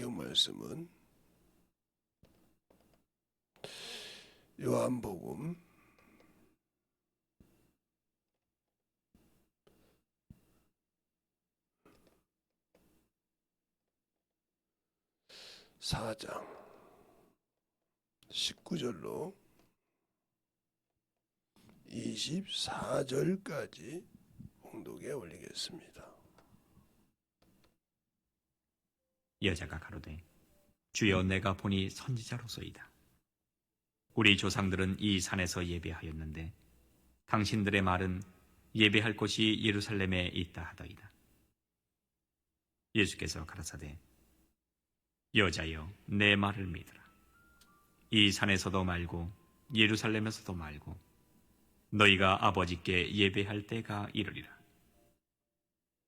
성경 말씀은 요한복음 4장 19절로 24절까지 봉독에 올리겠습니다. 여자가 가로되 주여 내가 보니 선지자로소이다. 우리 조상들은 이 산에서 예배하였는데 당신들의 말은 예배할 곳이 예루살렘에 있다 하더이다. 예수께서 가라사대 여자여 내 말을 믿으라. 이 산에서도 말고 예루살렘에서도 말고 너희가 아버지께 예배할 때가 이르리라.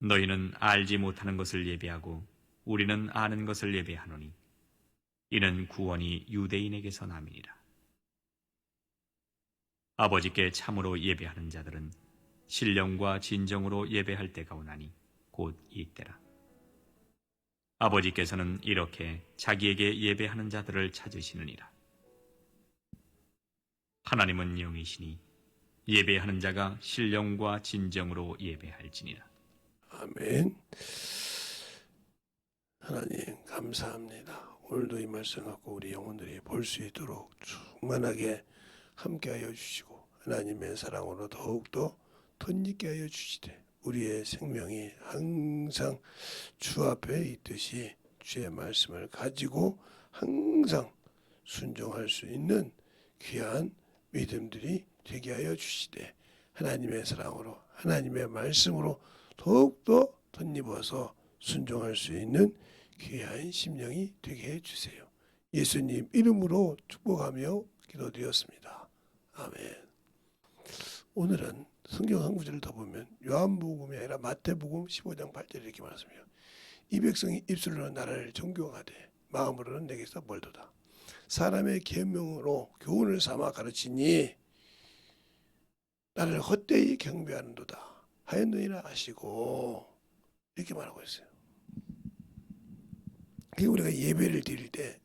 너희는 알지 못하는 것을 예배하고 우리는 아는 것을 예배하노니 이는 구원이 유대인에게서 남이니라. 아버지께 참으로 예배하는 자들은 신령과 진정으로 예배할 때가 오나니 곧 이때라. 아버지께서는 이렇게 자기에게 예배하는 자들을 찾으시느니라. 하나님은 영이시니 예배하는 자가 신령과 진정으로 예배할지니라. 아멘. 하나님 감사합니다. 오늘도 이 말씀 갖고 우리 영혼들이 볼 수 있도록 충만하게 함께하여 주시고 하나님의 사랑으로 더욱더 덧있게 하여 주시되 우리의 생명이 항상 주 앞에 있듯이 주의 말씀을 가지고 항상 순종할 수 있는 귀한 믿음들이 되게 하여 주시되 하나님의 사랑으로 하나님의 말씀으로 더욱더 덧입어서 순종할 수 있는 귀한 심령이 되게 해주세요. 예수님 이름으로 축복하며 기도드렸습니다. 아멘. 오늘은 성경 한 구절을 더 보면 요한복음이 아니라 마태복음 15장 8절에 이렇게 말씀해요. 이 백성이 입술로는 나를 존경하되 마음으로는 내게서 멀도다. 사람의 계명으로 교훈을 삼아 가르치니 나를 헛되이 경배하는도다 하였느니라 하시고 이렇게 말하고 있어요. 우리가 예배를 드릴 때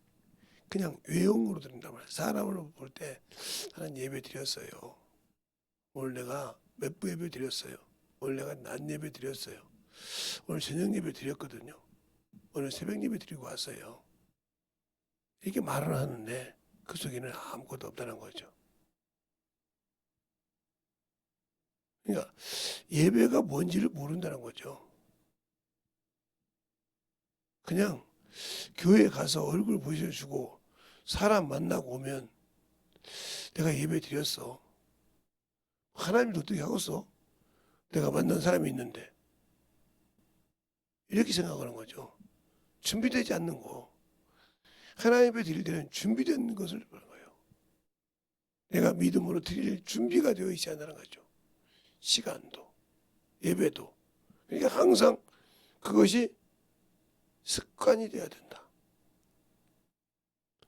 그냥 외형으로 드린단 말이에요. 사람으로 볼 때 나는 예배 드렸어요. 오늘 내가 몇 부 예배 드렸어요. 오늘 내가 낮 예배 드렸어요. 오늘 저녁 예배 드렸거든요. 오늘 새벽 예배 드리고 왔어요. 이렇게 말을 하는데 그 속에는 아무것도 없다는 거죠. 그러니까 예배가 뭔지를 모른다는 거죠. 그냥 교회 가서 얼굴 보여주고 사람 만나고 오면 내가 예배 드렸어. 하나님도 어떻게 하겠어? 내가 만난 사람이 있는데 이렇게 생각하는 거죠. 준비되지 않는 거. 하나님 예배 드릴 때는 준비된 것을 보는 거예요. 내가 믿음으로 드릴 준비가 되어 있지 않다는 거죠. 시간도 예배도. 그러니까 항상 그것이 습관이 되어야 된다.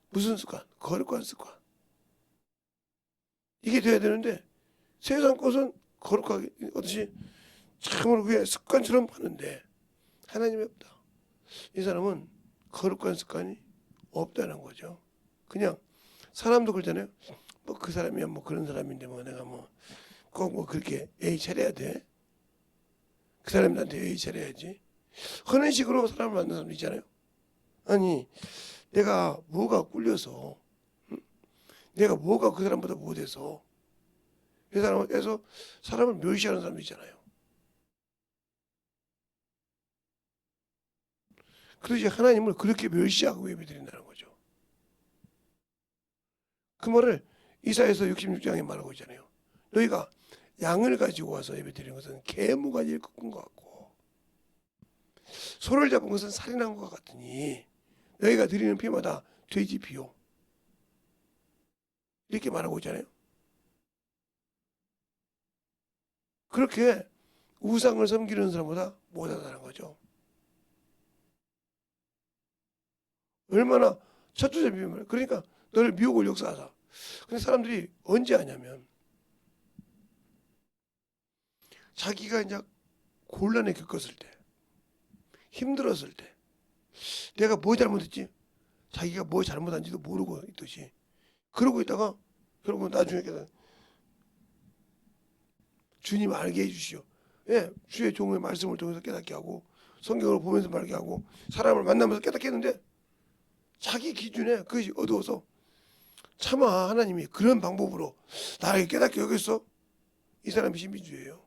무슨 습관? 거룩한 습관. 이게 돼야 되는데 세상 것은 거룩하게 어듯이 참으로 그게 습관처럼 하는데 하나님이 없다. 이 사람은 거룩한 습관이 없다는 거죠. 그냥 사람도 그러잖아요. 뭐 그 사람이야 뭐 그런 사람인데 뭐 내가 뭐 꼭 뭐 그렇게 예의 차려야 돼. 그 사람이 나한테 예의 차려야지. 그런 식으로 사람을 만나는 사람도 있잖아요. 아니 내가 뭐가 꿀려서 내가 뭐가 그 사람보다 못해서 그 사람에서 사람을 멸시하는 사람도 있잖아요. 그러지 하나님을 그렇게 멸시하고 예배드린다는 거죠. 그 말을 이사야서 66장에 말하고 있잖아요. 너희가 양을 가지고 와서 예배드리는 것은 개무가지를 꺾은 것 같고 소를 잡은 것은 살인한 것 같으니 너희가 드리는 피마다 돼지 피요. 이렇게 말하고 있잖아요. 그렇게 우상을 섬기는 사람보다 못하다는 거죠. 얼마나 첫주제 비밀. 그러니까 너를 미혹을 역사하사. 근데 사람들이 언제 하냐면 자기가 이제 곤란에 겪었을 때, 힘들었을 때, 내가 뭐 잘못했지? 자기가 뭐 잘못한지도 모르고 있듯이 그러고 있다가 결국은 나중에 주님 알게 해주시오. 예, 주의 종의 말씀을 통해서 깨닫게 하고 성경을 보면서 말게 하고 사람을 만나면서 깨닫게 했는데 자기 기준에 그것이 어두워서 차마 하나님이 그런 방법으로 나에게 깨닫게 여겼어? 이 사람이 신비주의예요.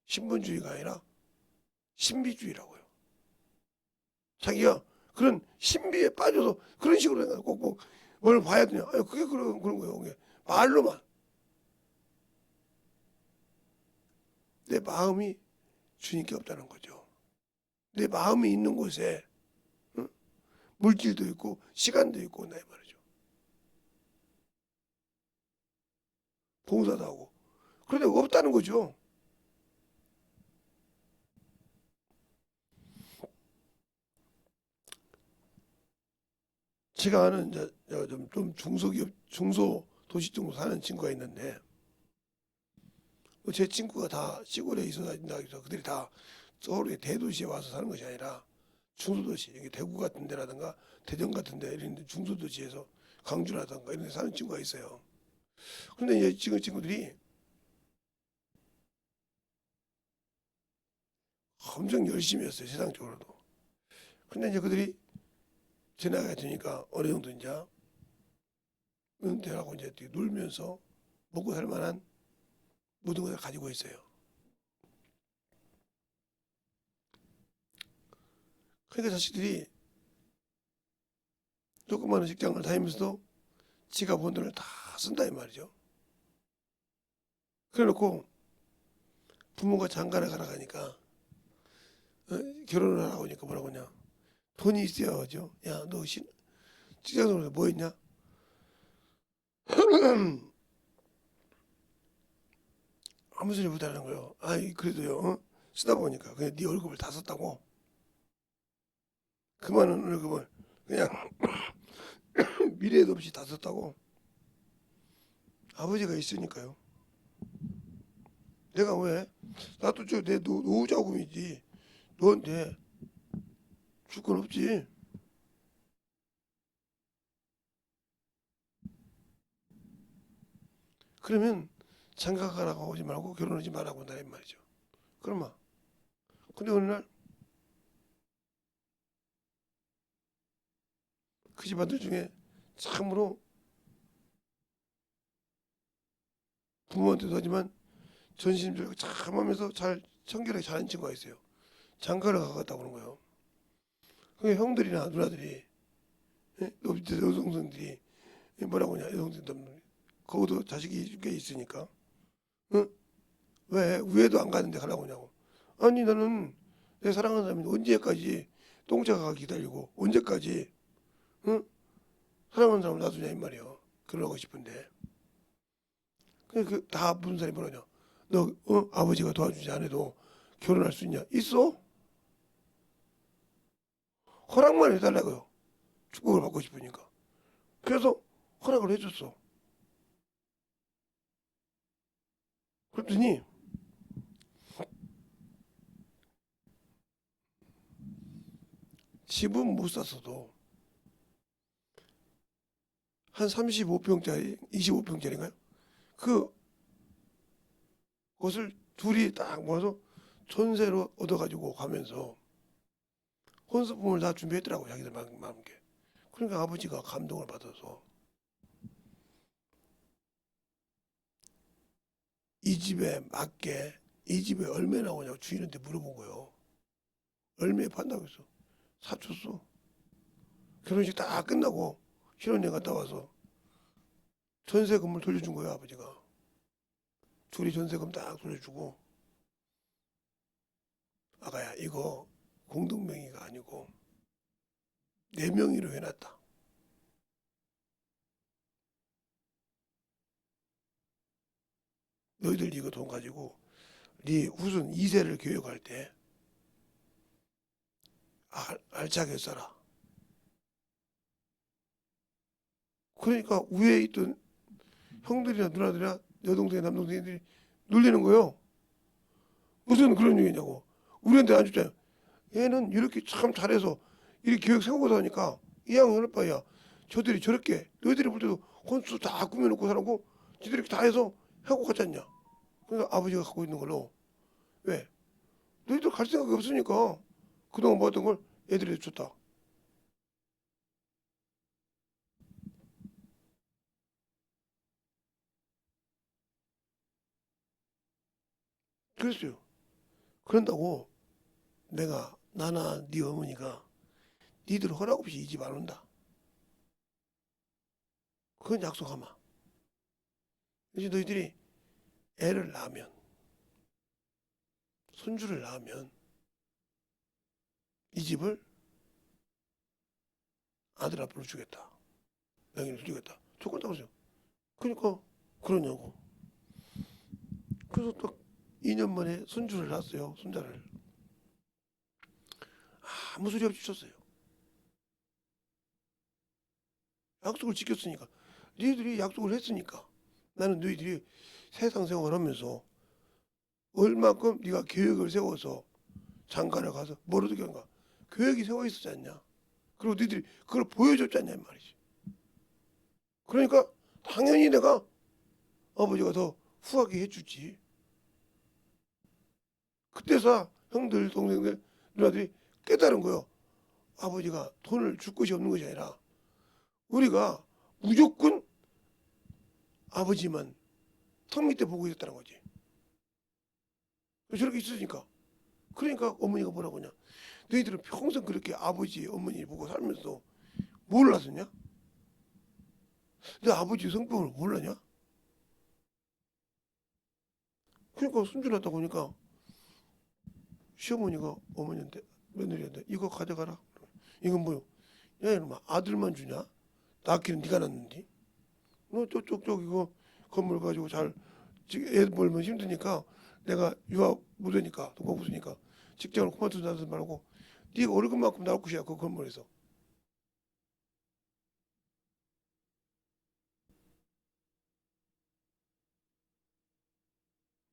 신분주의가 아니라 신비주의라고요. 자기가 그런 신비에 빠져서 그런 식으로 해가지고 꼭 뭘 봐야 되냐? 아니, 그게 그런 거예요. 그게 말로만 내 마음이 주님께 없다는 거죠. 내 마음이 있는 곳에 응? 물질도 있고 시간도 있고 나 이 말이죠. 봉사도 하고 그런데 없다는 거죠. 제가 아는 이제 좀 중소기업 중소도시 정도 사는 친구가 있는데 제 친구가 다 시골에 있어서 그들이 다 서울의 대도시에 와서 사는 것이 아니라 중소도시, 여기 대구 같은 데라든가 대전 같은 데 이런 데 중소도시에서 강주라든가 이런 데 사는 친구가 있어요. 그런데 이제 지금 친구들이 엄청 열심히 했어요. 세상적으로도. 근데 이제 그들이 지나가게 되니까 어느 정도 이제 은퇴하고 이제 놀면서 먹고 살 만한 모든 것을 가지고 있어요. 그러니까 자식들이 조그마한 직장을 다니면서도 지가 번 돈을 다 쓴다 이 말이죠. 그래놓고 부모가 장가를 가라 가니까 결혼을 하라고 하니까 뭐라고 하냐. 돈이 있어야죠. 야, 너 직장생활에서 뭐 했냐? 아무 소리 못하는 거예요. 아이 그래도요. 쓰다 보니까 그냥 네 월급을 다 썼다고. 그 많은 월급을 그냥 미래에도 없이 다 썼다고. 아버지가 있으니까요. 내가 왜? 나도 내 노후 자금이지. 너한테 줄 건 없지. 그러면 장가 가라고 하지 말고 결혼하지 말라고 한다 이 말이죠. 그러면 근데 어느 날 그 집안들 중에 참으로 부모한테도 하지만 전심적으로 참 하면서 잘 청결하게 잘하는 친구가 있어요. 장가를 가겠다고 그러는 거예요. 그 형들이나 누나들이 밑에 여동생들이 뭐라고 하냐 여동생들 거기도 자식이 꽤 있으니까 응? 왜 위에도 안 가는데 가라고 하냐고. 아니 나는 내 사랑하는 사람이 언제까지 똥차가 기다리고 언제까지 응? 사랑하는 사람을 놔두냐 이 말이에요. 그러고 싶은데 다 무슨 사람이 뭐라냐. 너 아버지가 도와주지 않아도 결혼할 수 있냐? 있어? 허락만 해달라고요. 축복을 받고 싶으니까. 그래서 허락을 해줬어. 그랬더니 집은 못 샀어도 한 35평짜리, 25평짜리인가요? 그 것을 둘이 딱 모아서 전세로 얻어가지고 가면서 혼수품을 다 준비했더라고 자기들 마음께. 그러니까 아버지가 감동을 받아서 이 집에 맞게 이 집에 얼마 나오냐고 주인한테 물어본 거예요. 얼마에 판다고 했어. 사줬어. 결혼식 다 끝나고 신혼여행 갔다 와서 전세금을 돌려준 거예요 아버지가. 둘이 전세금 딱 돌려주고 아가야 이거 공동명의가 아니고 내 명의로 해놨다. 너희들 이거 돈 가지고 네 후손 2세를 교육할 때 알차게 써라. 그러니까 위에 있던 형들이나 누나들이나 여동생 남동생들이 놀리는 거예요. 무슨 그런 얘기냐고. 우리한테 안 줬잖아요. 얘는 이렇게 참 잘해서 이렇게 교육 세우고 하니까 2학년 할 바야 저들이 저렇게 너희들이 볼 때도 혼수 다 꾸며놓고 살고 지들이 다 해서 하고 갔지 않냐. 그러니까 아버지가 갖고 있는 걸로 왜? 너희들 갈 생각이 없으니까 그동안 모았던 걸 애들이 줬다. 그랬어요. 그런다고 내가 나나 네 어머니가 니들 허락 없이 이 집 안 온다. 그건 약속하마. 이제 너희들이 애를 낳으면 손주를 낳으면 이 집을 아들 앞으로 주겠다. 명의를 주겠다. 조건 따보세요. 그러니까 그러냐고. 그래서 딱 2년 만에 손주를 낳았어요. 손자를. 아무 소리 없이 줬어요. 약속을 지켰으니까. 너희들이 약속을 했으니까. 나는 너희들이 세상 생활하면서 얼마큼 네가 계획을 세워서 장가를 가서 뭐라도 경가 계획이 세워 있었지 않냐. 그리고 너희들이 그걸 보여줬지 않냐 이 말이지. 그러니까 당연히 내가 아버지가 더 후하게 해주지. 그때서 형들, 동생들, 누나들이 깨달은 거요. 아버지가 돈을 줄 것이 없는 것이 아니라 우리가 무조건 아버지만 턱 밑에 보고 있었다는 거지. 저렇게 있으니까. 그러니까 어머니가 뭐라고 하냐. 너희들은 평생 그렇게 아버지, 어머니 보고 살면서 뭘 알았냐? 내 아버지 성격을 몰랐냐? 그러니까 손주 낳다 보니까 시어머니가 어머니한테 며느리한테 이거 가져가라. 이건 뭐요? 야 이놈아 아들만 주냐? 낳기는 네가 낳는디. 너 쪽쪽 이거 건물 가지고 잘 애 벌면 힘드니까 내가 유학 무대니까 돈가 무으니까 직장을 그만두지 말고 네가 월급만큼 나올 것이야 그 건물에서.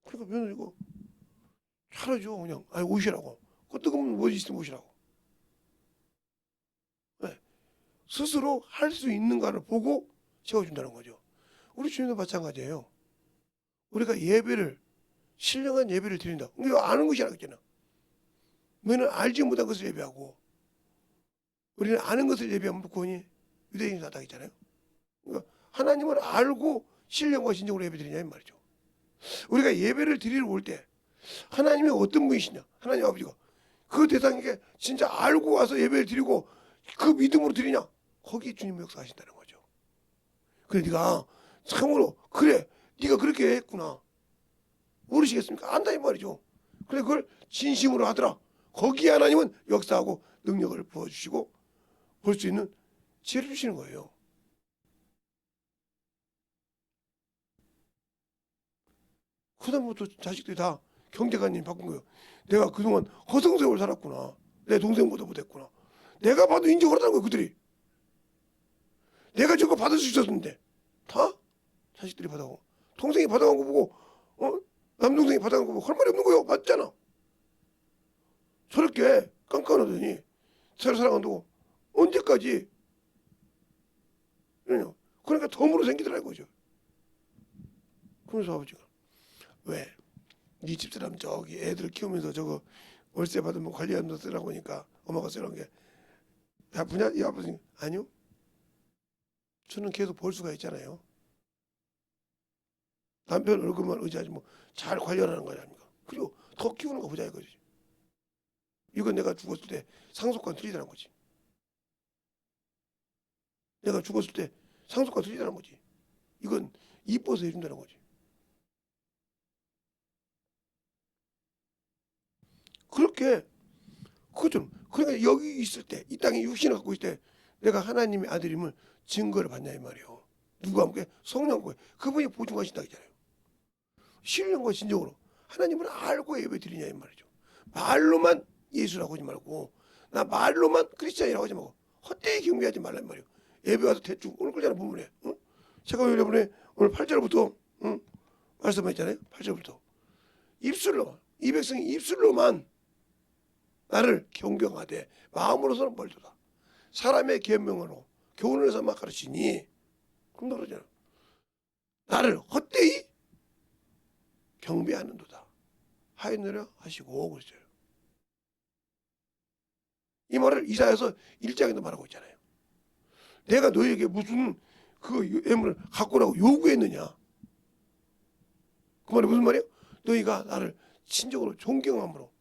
그러니까 며느리가 차려줘 그냥 아니 오시라고. 그 뜨거운 뭐 있으면 오시라고. 네. 스스로 할 수 있는가를 보고 채워준다는 거죠. 우리 주님도 마찬가지예요. 우리가 예배를 신령한 예배를 드린다. 이거 아는 것이 아니겠잖아. 너희는 알지 못한 것을 예배하고 우리는 아는 것을 예배하면 구원이 유대인이 나다 했잖아요. 그러니까 하나님을 알고 신령과 진정으로 예배드리냐 이 말이죠. 우리가 예배를 드리러 올 때 하나님이 어떤 분이시냐 하나님 아버지가 그 대상에게 진짜 알고 와서 예배를 드리고 그 믿음으로 드리냐 거기에 주님의 역사하신다는 거죠. 그래 네가 참으로 그래 네가 그렇게 했구나 모르시겠습니까? 안다 이 말이죠. 그래 그걸 진심으로 하더라. 거기에 하나님은 역사하고 능력을 부어주시고 볼 수 있는 지혜를 주시는 거예요. 그다음부터 자식들이 다 경제관념이 바꾼 거예요. 내가 그동안 허송세월 살았구나. 내 동생보다 못했구나. 내가 봐도 인정을 하는 거예요. 그들이. 내가 저거 받을 수 있었는데 다 자식들이 받아고 동생이 받아간 거 보고 남동생이 받아간 거 보고 할 말이 없는 거예요. 맞잖아. 저렇게 깐깐하더니 서로 사랑한다고 언제까지 이러냐. 그러니까 덤으로 생기더라 이거죠. 그러면서 아버지가 왜? 네 집사람 저기 애들 키우면서 저거 월세 받으면 관리하면서 쓰라고 하니까 엄마가 쓰라는 게 나쁘냐? 이 아버지 아니요. 저는 계속 볼 수가 있잖아요. 남편 월급만 의지하지 뭐 잘 관리하는 거 아닙니까? 그리고 더 키우는 거 보자 이거지. 이건 내가 죽었을 때 상속과 틀리다는 거지. 내가 죽었을 때 상속과 틀리다는 거지. 이건 이뻐서 해준다는 거지. 그렇게 그죠. 그러니까 여기 있을 때 이 땅에 육신을 갖고 있을 때 내가 하나님의 아들임을 증거를 받냐 이 말이에요. 누구와 함께 성령과 그분이 보증하신다 했잖아요. 신령과 진정으로 하나님을 알고 예배 드리냐 이 말이죠. 말로만 예수라고 하지 말고 나 말로만 크리스찬이라고 하지 말고 헛되이 경배하지 말란 말이에요. 예배 와서 대충 오늘 그잖아 부분에. 응? 제가 여러분의 오늘 8절부터 응? 말씀했잖아요. 8절부터 입술로 이 백성이 입술로만 나를 경경하되 마음으로서는 멀도다. 사람의 계명으로 교훈을 삼아 가르치니, 그럼 그러잖아. 나를 헛되이 경배하는도다 하였느라 하시고 그랬어요. 이 말을 이사야서 1장에도 말하고 있잖아요. 내가 너에게 무슨 그 예물을 갖고 오라고 요구했느냐. 그 말이 무슨 말이에요? 너희가 나를 친정으로 존경함으로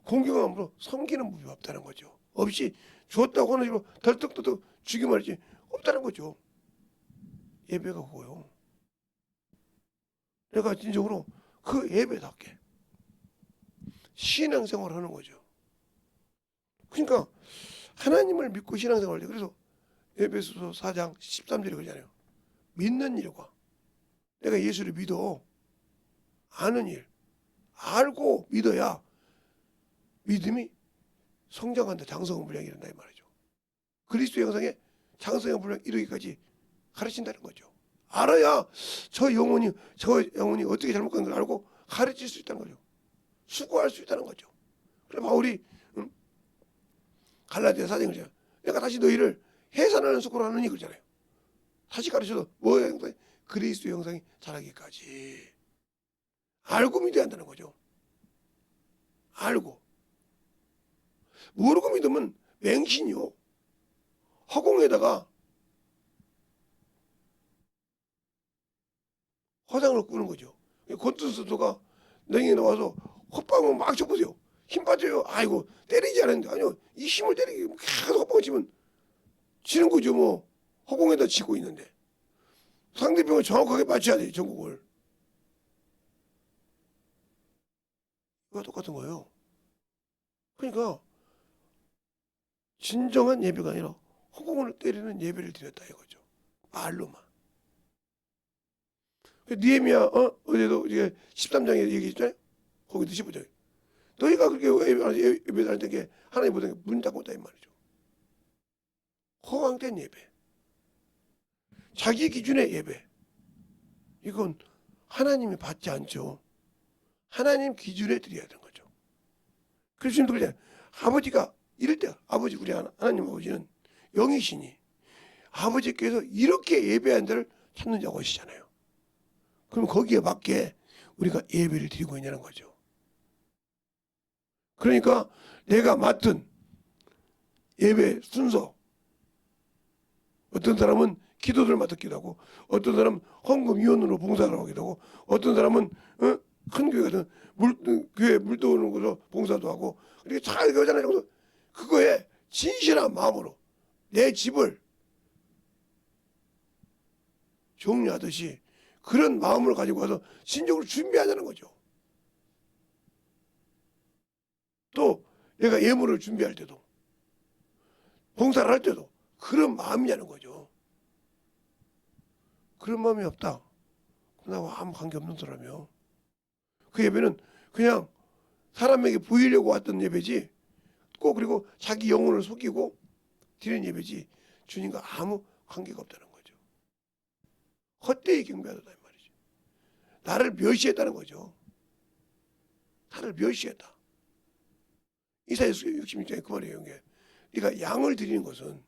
공경함으로 섬기는 법이 없다는 거죠. 없이 주었다고 하는 식으로 덜떡덜떡 주기 말이지 없다는 거죠. 예배가 그거요. 내가 진정으로 그 예배답게 신앙생활을 하는 거죠. 그러니까 하나님을 믿고 신앙생활을 해. 그래서 에베소서 4장 13절에 그러잖아요. 믿는 일과 내가 예수를 믿어 아는 일 알고 믿어야 믿음이 성장한다. 장성한 분량이 이른다 이 말이죠. 그리스도 형상에 장성한 분량 이르기까지 가르친다는 거죠. 알아야 저 영혼이 어떻게 잘못한 걸 알고 가르칠 수 있다는 거죠. 수고할 수 있다는 거죠. 그래 바울이 갈라디아 사장을 그러잖아요. 내가 다시 너희를 해산하는 수고를 하느니 그러잖아요. 다시 가르쳐도 뭐야 형상? 그리스도 형상이 자라기까지 알고 믿어야 한다는 거죠. 알고 모르고 믿으면 맹신이요. 허공에다가 허상을 꾸는 거죠. 권투선수가 링에 나와서 헛방을 막 쳐보세요. 힘 빠져요. 아이고 때리지 않았는데 아니요. 이 힘을 때리기 계속 헛방을 치면 지는 거죠. 뭐 허공에다 치고 있는데 상대방을 정확하게 맞춰야 돼요. 전국을. 이거 똑같은 거예요. 그러니까 진정한 예배가 아니라 허공을 때리는 예배를 드렸다 이거죠. 말로만. 느헤미야 어제도 이게 13장에 얘기했잖아요. 거기도 15장에 너희가 그렇게 예배할 때 하나님 보다 문 닫고 있다 이 말이죠. 허황된 예배, 자기 기준의 예배, 이건 하나님이 받지 않죠. 하나님 기준에 드려야 되는 거죠. 그래서 지금 그러잖아요. 아버지가 이럴 때 아버지 우리 하나님 아버지는 영이시니 아버지께서 이렇게 예배한 데를 찾는 자가 오시잖아요. 그럼 거기에 맞게 우리가 예배를 드리고 있냐는 거죠. 그러니까 내가 맡은 예배 순서, 어떤 사람은 기도를 맡기도 하고 어떤 사람은 헌금위원으로 봉사를 하기도 하고 어떤 사람은 큰 교회 같은 교회 물 떠오는 곳으로 봉사도 하고 이렇게 잘 그러잖아요. 그거에 진실한 마음으로 내 집을 정리하듯이 그런 마음을 가지고 와서 신적으로 준비하자는 거죠. 또 내가 예물을 준비할 때도 봉사를 할 때도 그런 마음이냐는 거죠. 그런 마음이 없다. 나와 아무 관계없는 사람이요. 그 예배는 그냥 사람에게 보이려고 왔던 예배지 꼭 그리고 자기 영혼을 속이고 드리는 예배지 주님과 아무 관계가 없다는 거죠. 헛되이 경배하다 이 말이죠. 나를 멸시했다는 거죠. 나를 멸시했다. 이사야서 66장에 그 말이에요. 네가 양을 드리는 것은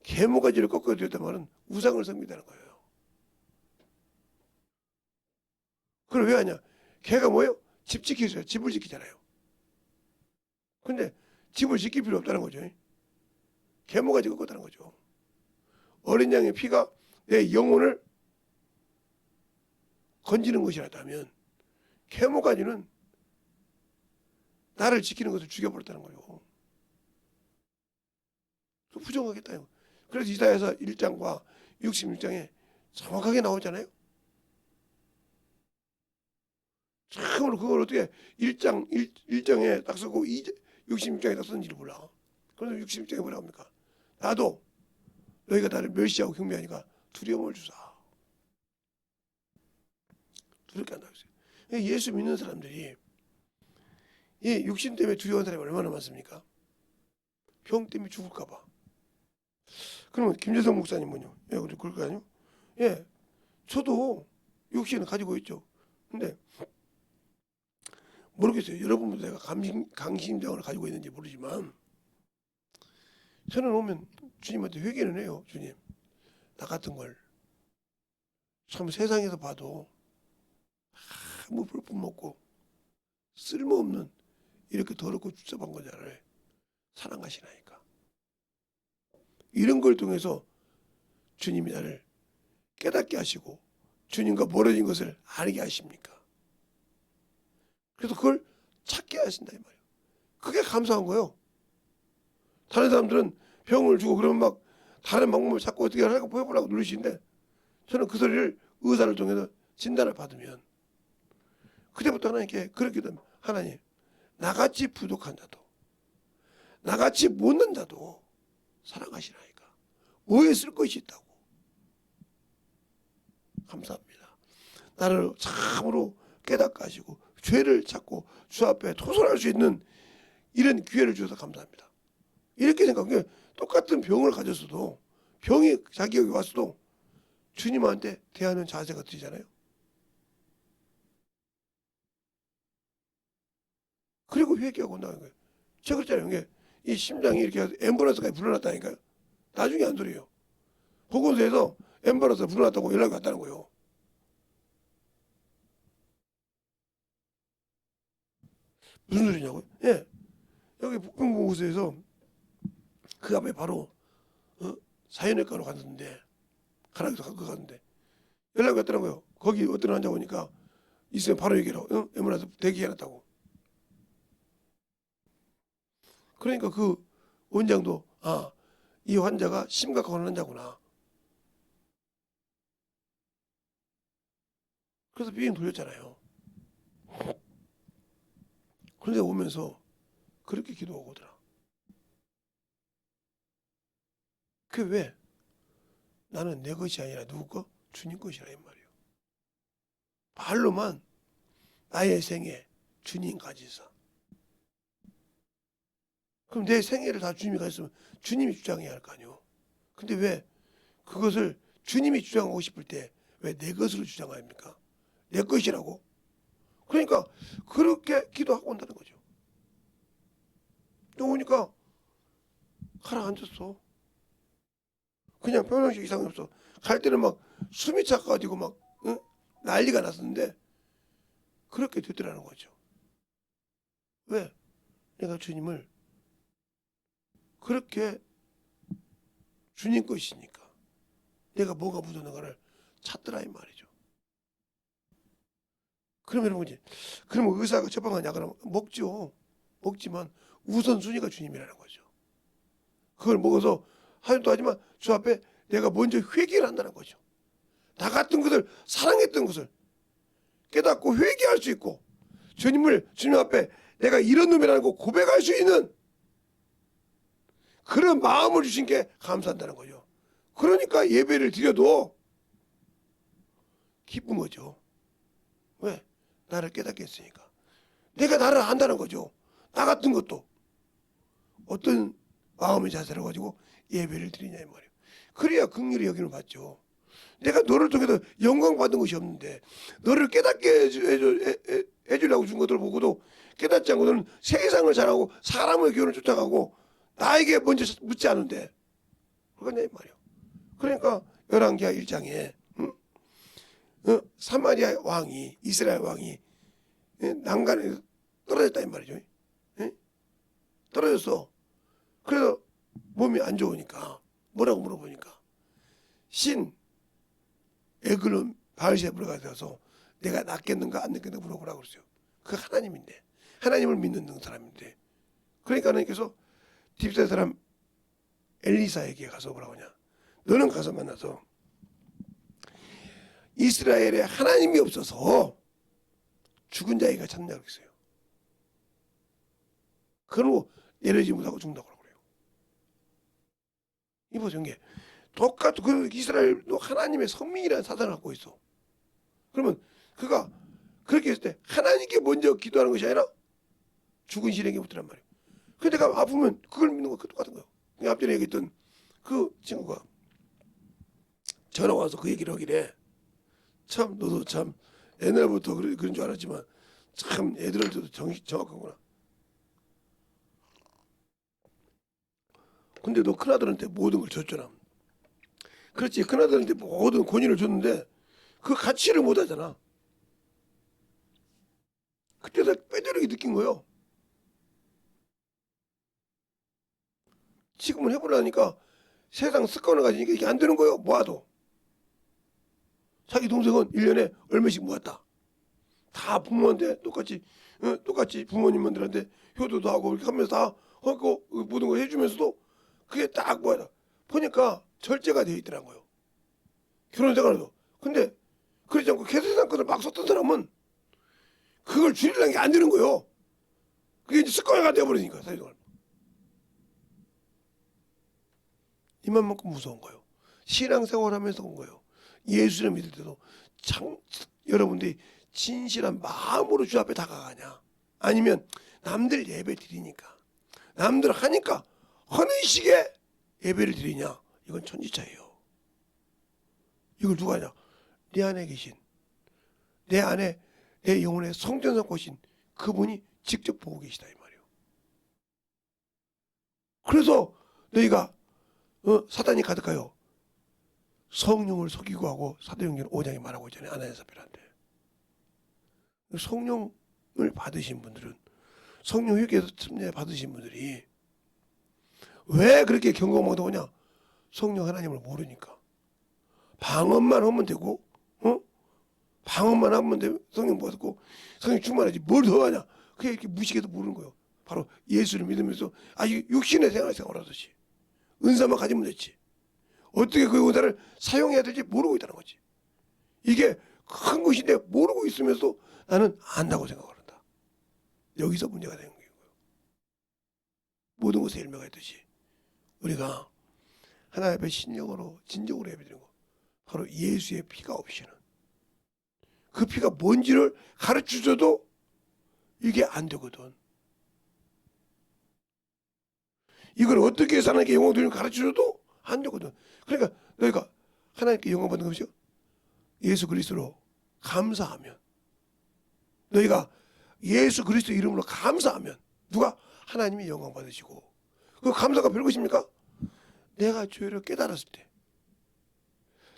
계모가지를 꺾어 드렸단 말은 우상을 섬긴다는 거예요. 그걸 왜 하냐? 걔가 뭐예요? 집 지키세요. 집을 지키잖아요. 근데 집을 지킬 필요 없다는 거죠. 계모가지 꺾었다는 거죠. 어린 양의 피가 내 영혼을 건지는 것이라면 계모가지는 나를 지키는 것을 죽여버렸다는 거예요. 부정하겠다. 그래서 이사야서 1장과 66장에 정확하게 나오잖아요. 참으로 그걸 어떻게 1장에 딱 쓰고 66장에 딱 썼는지를 몰라. 그래서 66장에 뭐라고 합니까? 나도 너희가 나를 멸시하고 경배하니까 두려움을 주사. 두렵게 한다고 했어요. 예수 믿는 사람들이 이 육신 때문에 두려운 사람이 얼마나 많습니까? 병 때문에 죽을까 봐. 그러면 김재성 목사님은요? 예, 그럴까요? 예, 저도 육신을 가지고 있죠. 근데 모르겠어요. 여러분보다 내가 강심장을 가지고 있는지 모르지만 저는 오면 주님한테 회개는 해요. 주님, 나 같은 걸 참 세상에서 봐도 아무 볼품 없고 쓸모없는 이렇게 더럽고 추잡한 거잖아요. 사랑하시나니까. 이런 걸 통해서 주님이 나를 깨닫게 하시고 주님과 멀어진 것을 알게 하십니까? 그래서 그걸 찾게 하신다 이 말이에요. 그게 감사한 거예요. 다른 사람들은 병을 주고 그러면 막 다른 방법을 찾고 어떻게 하라고 해보라고 누르시는데 저는 그 소리를 의사를 통해서 진단을 받으면 그때부터 하나님께 그렇게 되면 하나님 나같이 부족한 자도 나같이 못난 자도 사랑하시나이까 뭐에 쓸 것이 있다고. 감사합니다. 나를 참으로 깨닫게 하시고 죄를 찾고 주 앞에 토설할 수 있는 이런 기회를 주셔서 감사합니다. 이렇게 생각해. 똑같은 병을 가졌어도 병이 자기 여기 왔어도 주님한테 대하는 자세가 들리잖아요. 그리고 회개하고 나는 거예요. 제가 그랬잖아요. 이게 이 심장이 이렇게 해서 앰뷸런스까지 불러놨다니까요. 나중에 안 소리예요. 보건소에서 앰뷸런스가 불러놨다고 연락이 왔다는 거예요. 무슨 소리냐고요? 예. 여기 북경보건소에서 그 앞에 바로 사연외과로 갔는데 가락에서 갔는데 연락이 왔다는 거예요. 거기 어떤 환자 오니까 있으면 바로 얘기해라. 앰뷸런스 대기해놨다고. 그러니까 그 원장도 이 환자가 심각한 환자구나. 그래서 비행 돌렸잖아요. 그런데 오면서 그렇게 기도하고 오더라. 그게 왜? 나는 내 것이 아니라 누구 거? 주님 것이라 이 말이에요. 말로만 나의 생애 주님 가지사. 그럼 내 생애를 다 주님이 가졌으면 주님이 주장해야 할 거 아니에요. 근데 왜 그것을 주님이 주장하고 싶을 때 왜 내 것으로 주장합니까? 내 것이라고. 그러니까 그렇게 기도하고 온다는 거죠. 또 오니까 가라앉았어. 그냥 평상시 이상이 없어. 갈 때는 막 숨이 차가지고 막 난리가 났었는데 그렇게 되더라는 거죠. 왜? 내가 주님을 그렇게 주님 것이니까 내가 뭐가 묻었는가를 찾더라 이 말이죠. 그러면 뭐지? 그러면 의사가 처방한 약을 먹죠. 먹지만 우선순위가 주님이라는 거죠. 그걸 먹어서 하여도 하지만 주 앞에 내가 먼저 회개를 한다는 거죠. 나 같은 것을 사랑했던 것을 깨닫고 회개할 수 있고 주님 앞에 내가 이런 놈이라는 거 고백할 수 있는 그런 마음을 주신 게 감사한다는 거죠. 그러니까 예배를 드려도 기쁜 거죠. 왜? 나를 깨닫게 했으니까. 내가 나를 안다는 거죠. 나 같은 것도 어떤 마음의 자세를 가지고 예배를 드리냐 이 말이에요. 그래야 긍휼히 여김을 받죠. 내가 너를 통해서 영광 받은 것이 없는데 너를 깨닫게 해주려고 준 것들을 보고도 깨닫지 않고는 세상을 잘하고 사람의 교훈을 쫓아가고 나에게 먼저 묻지 않은데 그러냐 이 말이에요. 그러니까 열왕기하 1장에 사마리아 왕이 이스라엘 왕이 난간에 떨어졌다 이 말이죠. 떨어졌어. 그래서 몸이 안 좋으니까 뭐라고 물어보니까 신 에글론 바알시에 물어가서 내가 낫겠는가 안 낫겠는가 물어보라고 그랬어요. 그 하나님인데 하나님을 믿는 사람인데 그러니까 하나님께서 딥사의 사람 엘리사에게 가서 뭐라고 하냐 너는 가서 만나서 이스라엘에 하나님이 없어서 죽은 자에게 찾냐고 했어요. 그러고 내려지 못하고 죽는다고 그래요. 이 보세요. 이게 똑같은 그 이스라엘도 하나님의 선민이라는 사상을 갖고 있어. 그러면 그가 그렇게 했을 때 하나님께 먼저 기도하는 것이 아니라 죽은 신에게 묻더란 말이에요. 근데 내가 아프면 그걸 믿는 거 똑같은 거예요. 앞전에 얘기했던 그 친구가 전화 와서 그 얘기를 하길래 참 너도 참 옛날부터 그런 줄 알았지만 참 애들한테도 정확하구나. 근데 너 큰아들한테 모든 걸 줬잖아. 그렇지. 큰아들한테 모든 권위를 줬는데 그 가치를 못 하잖아. 그때 나 빼드리게 느낀 거예요. 지금은 해보려니까 세상 습관을 가지니까 이게 안 되는 거예요. 모아도. 자기 동생은 1년에 얼마씩 모았다. 다 부모한테 똑같이 부모님들한테 효도도 하고 이렇게 하면서 다 하고 모든 걸 해주면서도 그게 딱 뭐야. 보니까 절제가 되어 있더란 거예요. 결혼 생활에도. 근데 그러지 않고 세상 것을 막 썼던 사람은 그걸 줄이려는 게 안 되는 거예요. 그게 이제 습관화가 되어버리니까 사회생활. 이만큼 무서운 거예요. 신앙생활 하면서 온 거예요. 예수를 믿을 때도 여러분들이 진실한 마음으로 주 앞에 다가가냐, 아니면 남들 예배 드리니까 남들 하니까 하는 식의 예배를 드리냐, 이건 천지차예요. 이걸 누가 하냐? 내 안에 계신, 내 안에 내 영혼의 성전 삼고 계신 그분이 직접 보고 계시다 이 말이에요. 그래서 너희가 사단이 가득하여 성령을 속이고 하고 사도행전 5장에 말하고 있잖아요. 아나니아 삽비라한테. 성령을 받으신 분들은, 성령 회개에서 참여 받으신 분들이 왜 그렇게 경고망도 오냐? 성령 하나님을 모르니까. 방언만 하면 되고, 방언만 하면 되고, 성령 받고, 성령 충만하지 뭘 더 하냐? 그게 이렇게 무식해도 모르는 거예요. 바로 예수를 믿으면서 아주 육신의 생활하듯이 은사만 가지면 됐지. 어떻게 그 은사를 사용해야 될지 모르고 있다는 거지. 이게 큰 것인데 모르고 있으면서 나는 안다고 생각을 한다. 여기서 문제가 되는 거예요. 모든 것에 일명하듯이 우리가 하나님 앞에 신령으로 진정으로 예배드리는 거, 바로 예수의 피가 없이는, 그 피가 뭔지를 가르쳐줘도 이게 안 되거든. 이걸 어떻게 해서 하나님께 영광 돌리는 가르쳐줘도 안 되거든. 그러니까 너희가 하나님께 영광 받는 것이요, 예수 그리스도로 감사하면, 너희가 예수 그리스도 이름으로 감사하면 누가? 하나님이 영광 받으시고. 그 감사가 별것입니까? 내가 죄를 깨달았을 때,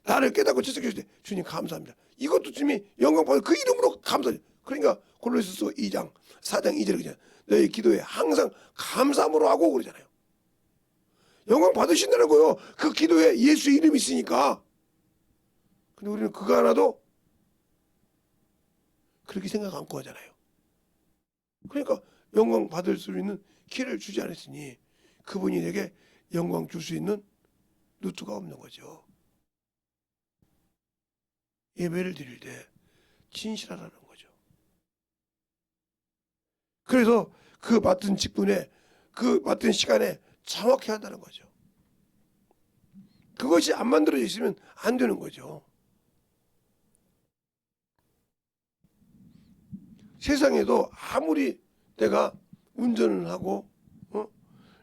나를 깨닫고 지적했을 때 주님 감사합니다. 이것도 주님이 영광 받을 그 이름으로 감사해. 그러니까 골로새서 2장 4장 2절에 그냥 너희 기도에 항상 감사함으로 하고 그러잖아요. 영광 받으신다고요. 그 기도에 예수의 이름이 있으니까. 근데 우리는 그거 하나도 그렇게 생각 않고 하잖아요. 그러니까 영광 받을 수 있는 기회를 주지 않았으니 그분이 내게 영광 줄 수 있는 루트가 없는 거죠. 예배를 드릴 때 진실하라는 거죠. 그래서 그 맡은 직분에, 그 맡은 시간에 정확히 한다는 거죠. 그것이 안 만들어져 있으면 안 되는 거죠. 세상에도 아무리 내가 운전을 하고,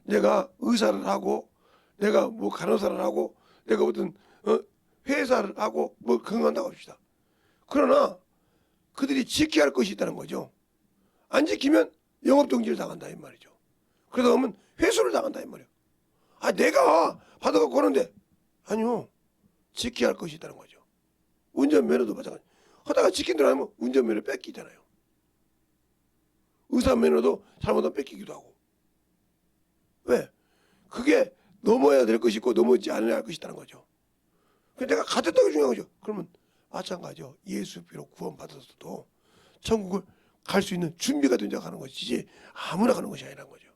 내가 의사를 하고, 내가 뭐 간호사를 하고, 내가 어떤 회사를 하고 뭐 건강한다고 합시다. 그러나 그들이 지켜야 할 것이 있다는 거죠. 안 지키면 영업정지를 당한다 이 말이죠. 그러다 보면 회수를 당한다 이 말이에요. 아, 내가 받아갖고 하는데, 아니요, 지켜야 할 것이 있다는 거죠. 운전면허도 마찬가지. 하다가 지킨들 안 하면 운전면허 뺏기잖아요. 의사면허도 잘못하면 뺏기기도 하고. 왜? 그게 넘어야 될 것이 있고 넘어지 않아야 할 것이 있다는 거죠. 내가 가졌다고 중요한 거죠. 그러면 마찬가지죠. 예수 피로 구원받았어도 천국을 갈 수 있는 준비가 된 자가 가는 것이지 아무나 가는 것이 아니라는 거죠.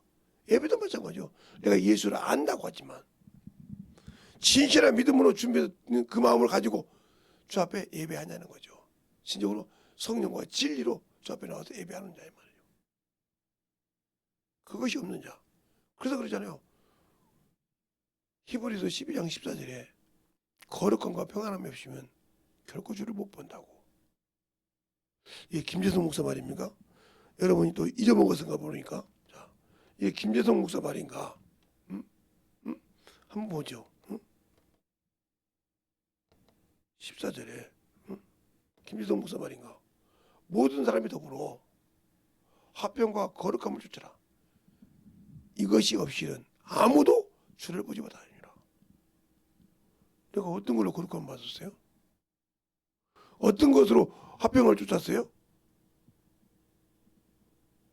예배도 마찬가지죠. 내가 예수를 안다고 하지만 진실한 믿음으로 준비된 그 마음을 가지고 주 앞에 예배하냐는 거죠. 진정으로 성령과 진리로 주 앞에 나와서 예배하는 자의 말이에요. 그것이 없는 자. 그래서 그러잖아요. 히브리서 12장 14절에 거룩함과 평안함이 없으면 결코 주를 못 본다고. 이게 김재성 목사 말입니까? 여러분이 또 잊어먹었은가 모르니까. 자, 이게 김재성 목사 말인가? 한번 보죠. 14절에 김재성 목사 말인가? 모든 사람이 더불어 화평과 거룩함을 쫓아라. 이것이 없이는 아무도 주를 보지 못하니라. 내가 어떤 걸로 거룩함을 받았어요? 어떤 것으로 화평을 쫓았어요?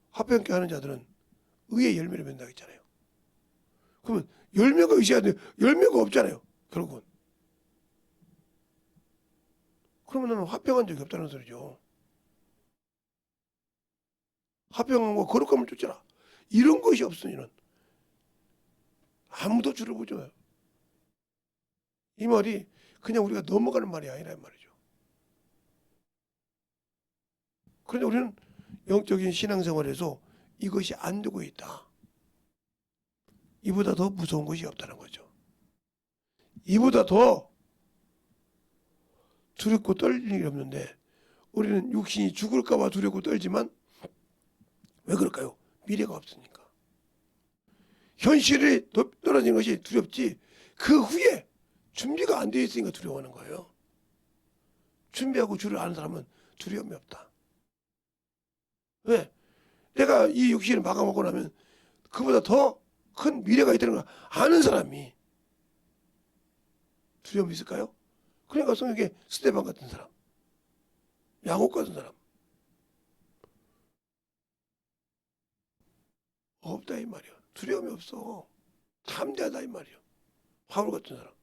화평케 하는 자들은 의의 열매를 맺는다고 했잖아요. 그러면 열매가 있어야 돼요. 열매가 없잖아요. 결국은. 그러면 나는 화평한 적이 없다는 소리죠. 화평함과 거룩함을 쫓아라. 이런 것이 없으니는 아무도 주를 보지 마요. 이 말이 그냥 우리가 넘어가는 말이 아니란 말이죠. 그런데 우리는 영적인 신앙생활에서 이것이 안 되고 있다. 이보다 더 무서운 것이 없다는 거죠. 이보다 더 두렵고 떨릴 일이 없는데 우리는 육신이 죽을까 봐 두렵고 떨지만 왜 그럴까요? 미래가 없으니까. 현실이 떨어지는 것이 두렵지 그 후에 준비가 안 되어 있으니까 두려워하는 거예요. 준비하고 주를 아는 사람은 두려움이 없다. 왜? 내가 이 육신을 막아먹고 나면 그보다 더 큰 미래가 있다는 걸 아는 사람이 두려움이 있을까요? 그러니까 성경에 스데반 같은 사람, 야곱 같은 사람 없다 이 말이야. 두려움이 없어. 담대하다 이 말이야. 바울 같은 사람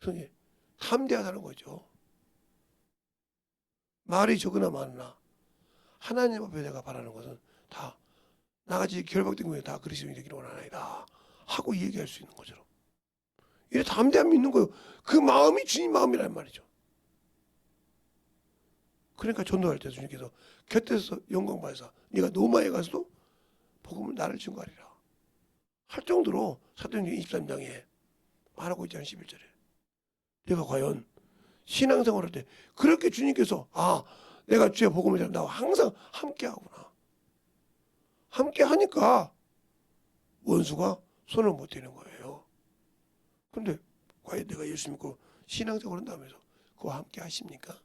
성경에 담대하다는 거죠. 말이 적으나 많으나 하나님 앞에 내가 바라는 것은 다 나같이 결박된 거에 다 그리스도인이 되기를 원하나이다 하고 얘기할 수 있는 것처럼 이래 담대함이 있는 거예요. 그 마음이 주님 마음이란 말이죠. 그러니까 전도할 때 주님께서 곁에서 영광 받으사 네가 노마에 가서도 복음을 나를 증거하리라 할 정도로 사도행전 23장에 말하고 있잖아요. 11절에 내가 과연 신앙생활할 때 그렇게 주님께서 내가 주의 복음을 전하고 항상 함께하구나. 함께 하니까 원수가 손을 못 대는 거예요. 그런데 과연 내가 예수 믿고 신앙생활 한다면서 그와 함께 하십니까?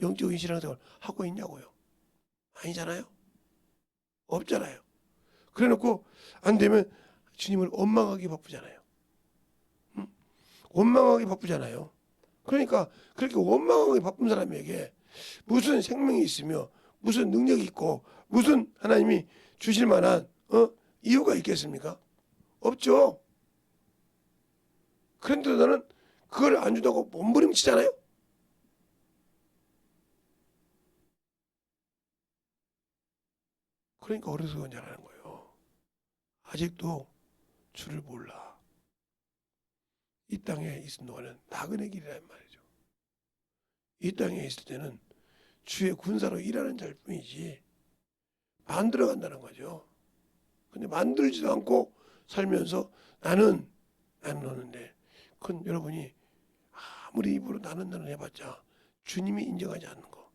영적인 신앙생활 하고 있냐고요? 아니잖아요. 없잖아요. 그래놓고 안 되면 주님을 원망하기 바쁘잖아요. 원망하기 바쁘잖아요. 그러니까 그렇게 원망하기 바쁜 사람에게 무슨 생명이 있으며 무슨 능력이 있고 무슨 하나님이 주실 만한 이유가 있겠습니까? 없죠. 그런데 나는 그걸 안 준다고 몸부림치잖아요. 그러니까 어리석은 자라는 거예요. 아직도 주를 몰라. 이 땅에 있은 동안은 나그네 길이란 말이죠. 이 땅에 있을 때는 주의 군사로 일하는 자일 뿐이지 만들어간다는 거죠. 근데 만들지도 않고 살면서 나는 오는데 그건 여러분이 아무리 입으로 나는 해봤자 주님이 인정하지 않는 거.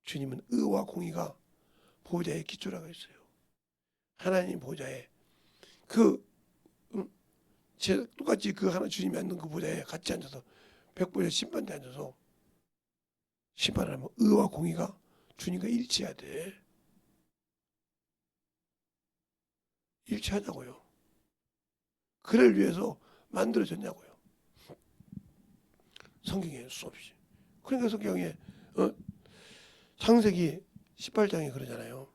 주님은 의와 공의가 보좌의 기초라고 했어요. 하나님 보좌에 똑같이 그 하나 주님이 앉는 그 보좌에 같이 앉아서 백보좌 심판대 앉아서 심판을 하면 의와 공의가 주님과 일치해야 돼. 일치하자고요. 그를 위해서 만들어졌냐고요. 성경에 수없이. 그러니까 성경에 창세기 18장에 그러잖아요.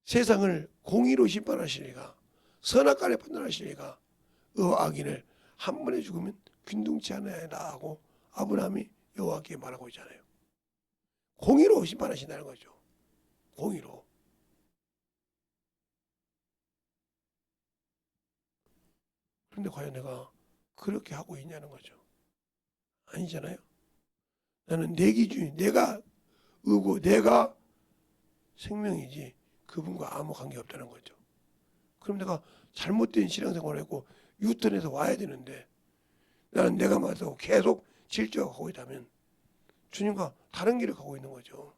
세상을 공의로 심판하시리가 선악간에 판단하시리가 의와 악인을 한 번에 죽으면 균등치 않아야 하고 아브라함이 여호와께 말하고 있잖아요. 공의로 심판하신다는 거죠. 공의로. 그런데 과연 내가 그렇게 하고 있냐는 거죠. 아니잖아요. 나는 내 기준이 내가 의고 내가 생명이지 그분과 아무 관계 없다는 거죠. 그럼 내가 잘못된 신앙생활을 했고 유턴해서 와야 되는데 나는 내가 맞다고 계속 질적하고 있다면 주님과 다른 길을 가고 있는 거죠.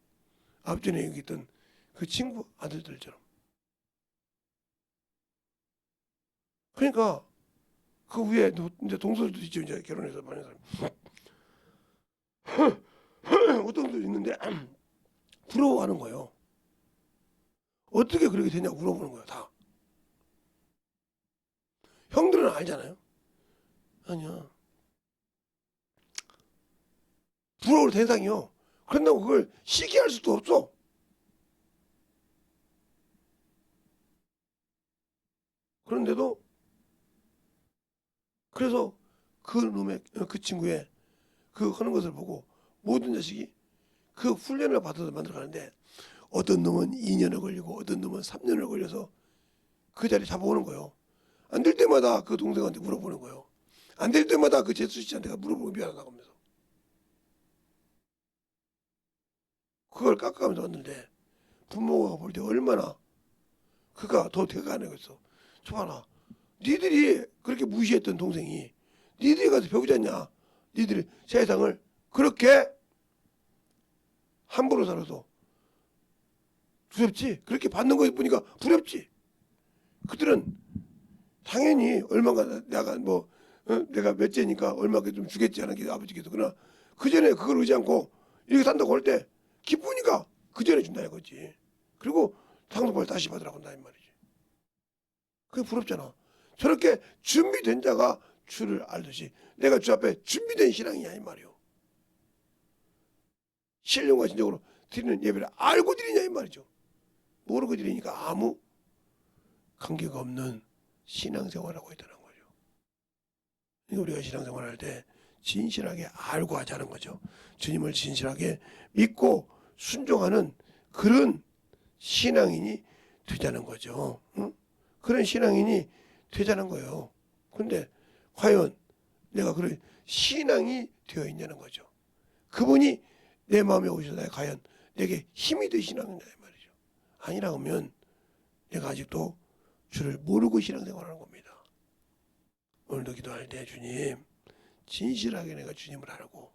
앞전에 얘기했던 그 친구 아들들처럼. 그러니까 그 위에 이제 동서도 있죠. 이제 결혼해서 많은 사람. 어떤 분도 있는데 부러워하는 거예요. 어떻게 그렇게 되냐고 물어보는 거예요. 다. 형들은 알잖아요. 아니야. 부러울 대상이요. 그런다고 그걸 시기할 수도 없어. 그런데도 그래서 그 친구의 그 하는 것을 보고 모든 자식이 그 훈련을 받아서 만들어가는데 어떤 놈은 2년을 걸리고 어떤 놈은 3년을 걸려서 그 자리에 잡아오는 거예요. 안 될 때마다 그 동생한테 물어보는 거예요. 안 될 때마다 그 제수 씨한테 물어보고 미안하다고 하면서 그걸 깎아가면서 왔는데 부모가 볼 때 얼마나 그가 더 돼가는 거였어. 초반아, 니들이 그렇게 무시했던 동생이 니들이 가서 배우지 않냐? 니들이 세상을 그렇게 함부로 살아도 두렵지? 그렇게 받는 거 보니까 두렵지? 그들은 당연히 얼마가 내가 몇째니까 얼마가 좀 주겠지 하는 게 아버지께서. 그러나 그 전에 그걸 의지 않고 이렇게 산다고 할 때 기쁘니까 그 전에 준다 이거지. 그리고 상속을 다시 받으라고 한다 이 말이지. 그게 부럽잖아. 저렇게 준비된 자가 주를 알듯이 내가 주 앞에 준비된 신앙이야 이 말이요. 신령과 진정으로 드리는 예배를 알고 드리냐 이 말이죠. 모르고 드리니까 아무 관계가 없는 신앙생활하고 있다는 거죠. 우리가 신앙생활할 때 진실하게 알고 하자는 거죠. 주님을 진실하게 믿고 순종하는 그런 신앙인이 되자는 거죠. 응? 그런 신앙인이 되자는 거예요. 그런데 과연 내가 그런 신앙이 되어 있냐는 거죠. 그분이 내 마음에 오셔서 과연 내게 힘이 되시느냐 말이죠. 아니라 하면 내가 아직도 주를 모르고 신앙생활하는 겁니다. 오늘도 기도할 때 주님 진실하게 내가 주님을 알고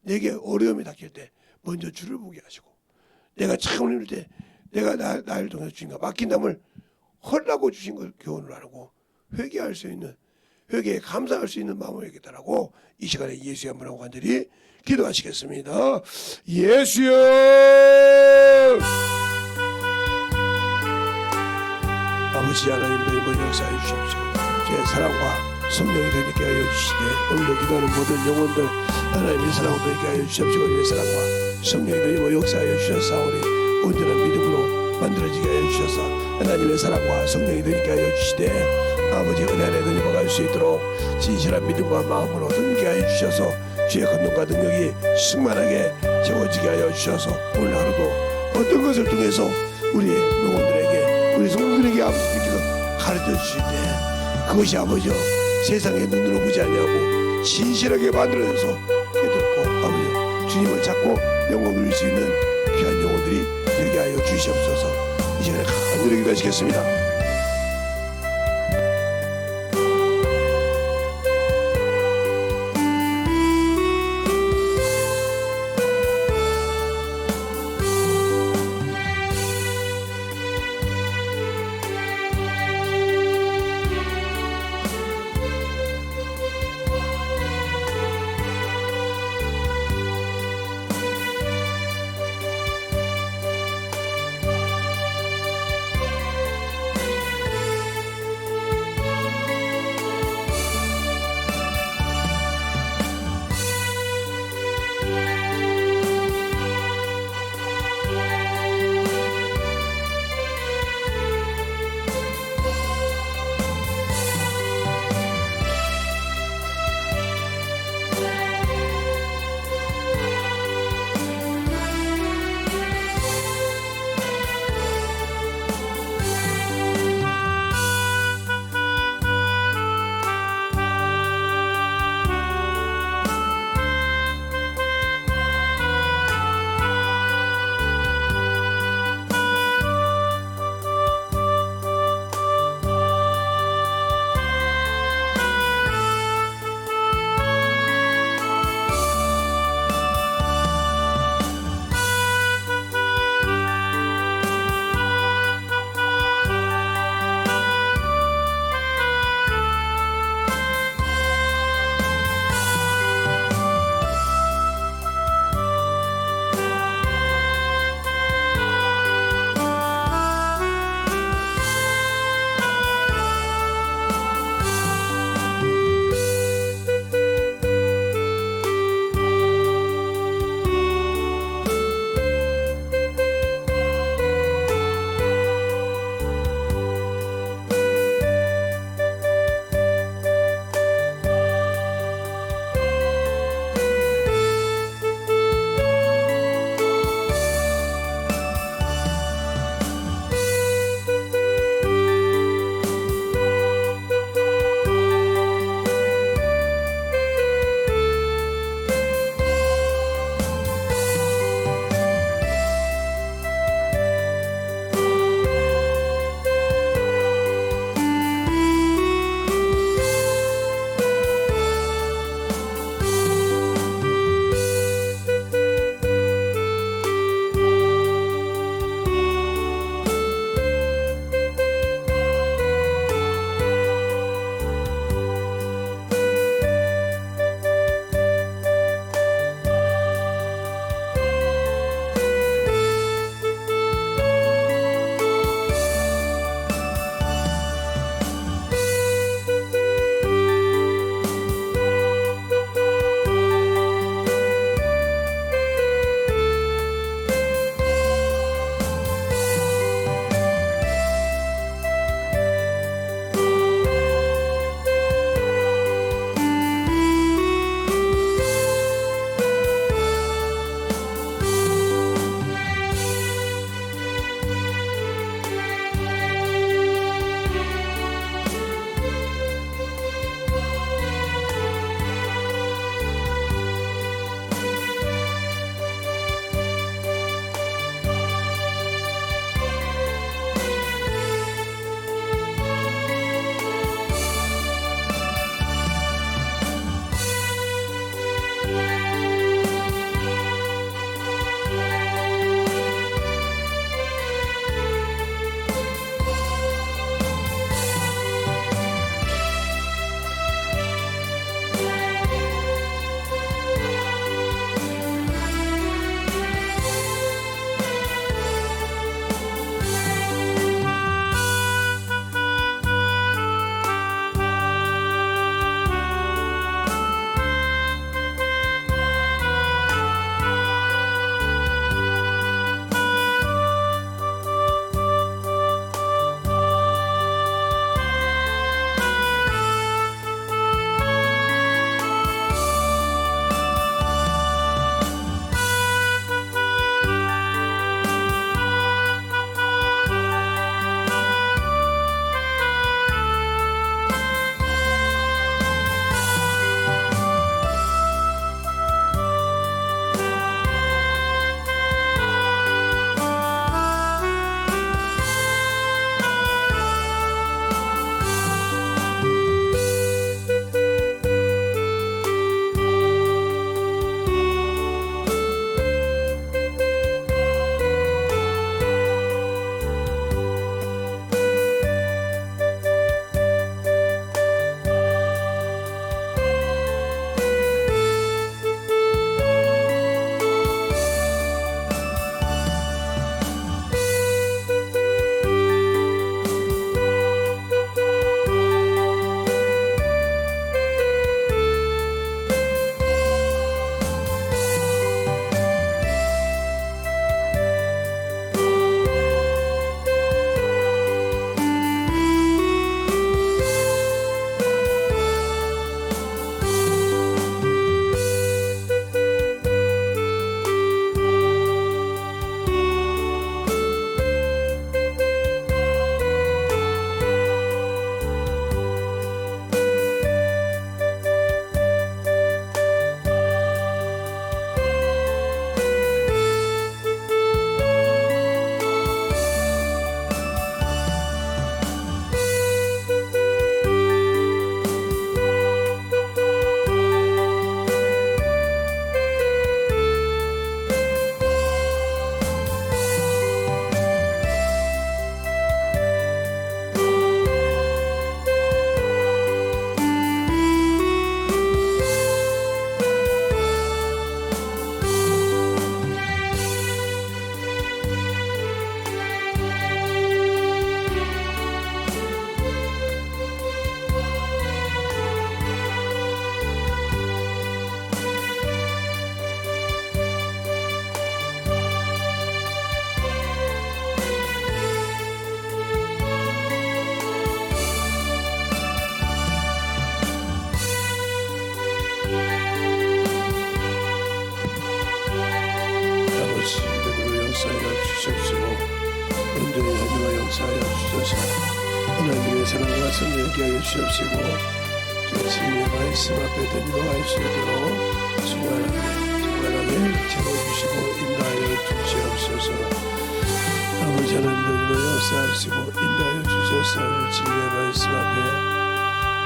내게 어려움이 닥칠 때 먼저 주를 보게 하시고 내가 참 힘들 때 내가 나를 통해서 주님과 맡긴 담을 헐라고 주신 걸 교훈을 알고 회개할 수 있는 회개에 감사할 수 있는 마음을 얘기하라고 이 시간에 예수의 한번 하고 간절히 기도하시겠습니다. 예수여 아버지 하나님도 이번 역사해 주십시오. 주의 사랑과 성령이 되게 하여 주시되 오늘도 기도하는 모든 영혼들 하나님의 사랑으로 되게 하여 주십시오. 주의 사랑과 성령이 되게 역사하여 주셔서 우리 온전한 믿음으로 만들어지게 하여 주셔서 하나님의 사랑과 성령이 되게 하여 주시되 아버지 은혜 안에 들어갈 수 있도록 진실한 믿음과 마음으로 등게 하여 주셔서 주의 권능과 능력이 충만하게 채워지게 하여 주셔서 오늘 하루도 어떤 것을 통해서 우리 영혼들에게 우리 성도들에게 아버지께서 가르쳐 주실 때 그것이 아버지여 세상의 눈으로 보지 아니하고 진실하게 만들어져서 깨닫고 아버지 주님을 찾고 영광 누릴 수 있는 귀한 영혼들이 되게 하여 주시옵소서. 이 시간에 간절히 기도하시겠습니다. 성령께 하여 주옵시고 주님의 말씀 앞에 던져갈 수 있도록 충만하게 채워주시고 인도하여 주시옵소서. 아버지 하나님의 역사하시고 인도하여 주셔서 주님의 말씀 앞에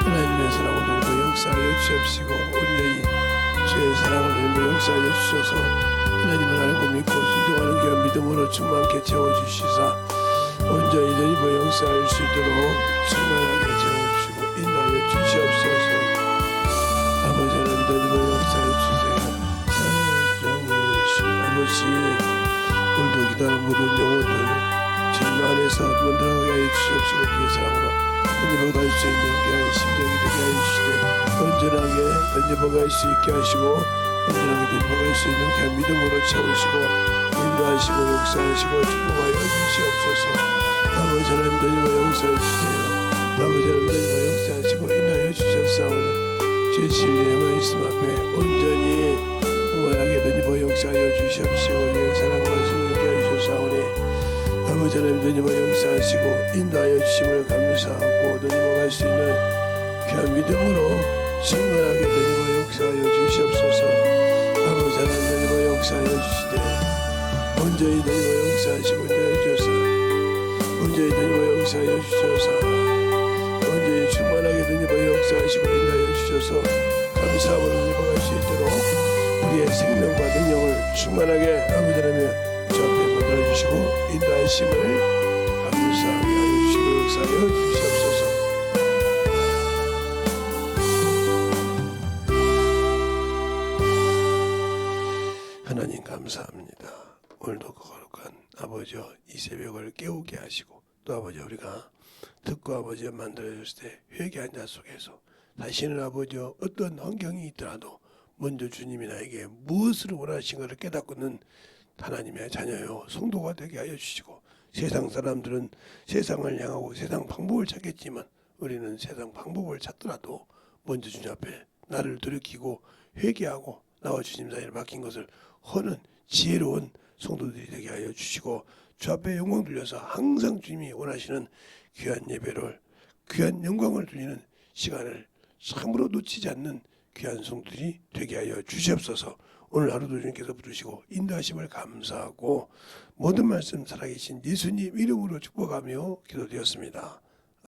하나님의 사랑을 드리고 역사하여 주옵시고 온전히 주의 사랑을 드리고 역사하여 주셔서 하나님을 알고 믿고 순종하는 귀한 믿음으로 충만케 채워주시사 온전히 드리고 역사할 수 있도록 충만하게 채워주시고 인도하여 주시옵소서. 아버지 하나님 드리고 역사해 주세요. 아버지 오늘도 기다린 모든 영혼들 주님 안에서 만들어가게 하여 주시옵시고 주의 사랑으로 던져보갈 수 있는 귀한 심정이 되게 하여 주시되 온전하게 던져보갈 수 있게 하시고 온전하게 던져보갈 수 있는 귀한 믿음으로 채우시고 인도하시고 역사하시고 축복하여 주시옵소서. 아버지 하나님 던져보 역사해 주세요. 아버지 하나님 던져보 역사하시고 인도하여 주셨사오니 주의 진리의 말씀 앞에 온전히 충만하게 던져보 역사하여 주시옵시고 주의 사랑과 성령께 하여 주사오니 아버지 하나님 던져보 역사하시고 인도하여 주심을 감사하고 던져보 갈 수 있는 귀한 믿음으로 충만하게 던져보 역사하여 주시옵소서. 아버지 하나님 던져보 역사하여 주시되 온전히 던져보 역사하시고 인도하여 주소서. 온전히 던져보 역사하여 주셔서 온전히 충만하게 던져보 역사하시고 인도하여 주셔서 감사함으로 던져보 갈 수 있도록 우리의 생명과 능력을 충만하게 아버지 하나님 주 앞에 만들어주시고 인도하심을 감사하게 하여 주시고 역사하여 주시옵소서. 하나님 감사합니다. 오늘도 거룩한 아버지여 이 새벽을 깨우게 하시고 또 아버지 우리가 듣고 아버지여 만들어줬을 때 회개한 자 속에서 다시는 아버지여 어떤 환경이 있더라도 먼저 주님이 나에게 무엇을 원하시는가를 깨닫고는 하나님의 자녀요 성도가 되게 하여 주시고 세상 사람들은 세상을 향하고 세상 방법을 찾겠지만 우리는 세상 방법을 찾더라도 먼저 주님 앞에 나를 돌이키고 회개하고 나와 주님 사이를 맡긴 것을 허는 지혜로운 성도들이 되게 하여 주시고 주 앞에 영광 돌려서 항상 주님이 원하시는 귀한 예배를 귀한 영광을 드리는 시간을 참으로 놓치지 않는 귀한 성도들이 되게 하여 주시옵소서. 오늘 하루도 주님께서 부르시고 인도하심을 감사하고 모든 말씀 살아계신 예수님 이름으로 축복하며 기도드렸습니다.